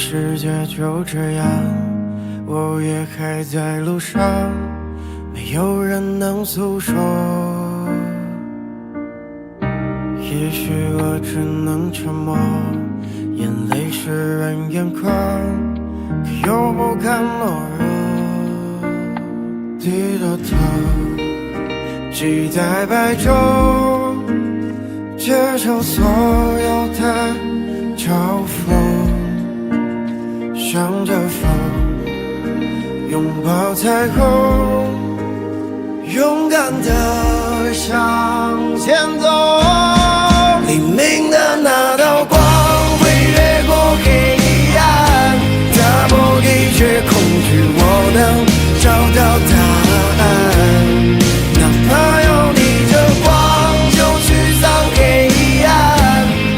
世界就这样，我也还在路上，没有人能诉说。也许我只能沉默，眼泪湿润眼眶，可又不敢懦弱。低着头，期待白昼，接受所有的嘲讽，向着风，拥抱彩虹，勇敢地向前走。黎明的那道光会越过黑暗，打破一切恐惧，我能找到答案。哪怕要逆着光，就去上黑暗，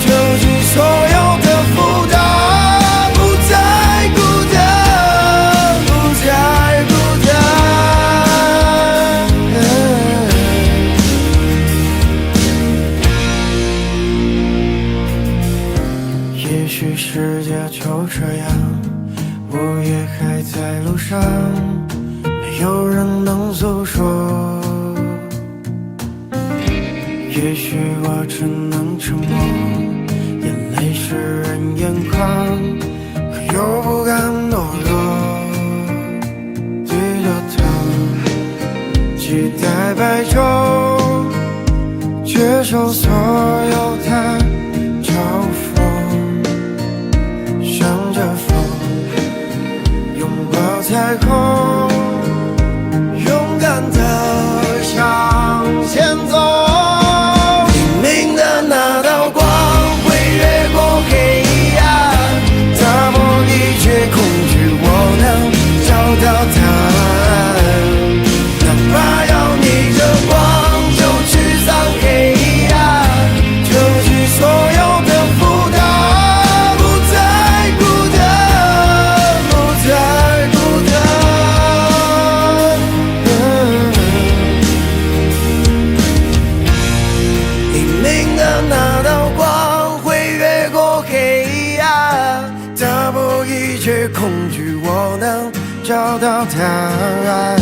就去所有的负担，不再孤单，不再孤单。也许世界就这样，我也还在路上，没有人能诉说。也许我只能沉默，眼泪湿润眼眶，可又不敢懦弱。低着头，期待白昼，接受所有的嘲讽，向着风，拥抱彩虹，勇敢地向前走。那道光会越过黑暗，打破一切恐惧，我能找到答案。哪怕要逆着光，就去上黑暗，就去所有的负担，不再孤单，不再孤单。黎明的那道光会越过黑暗，打破一切恐惧，我能找到答案。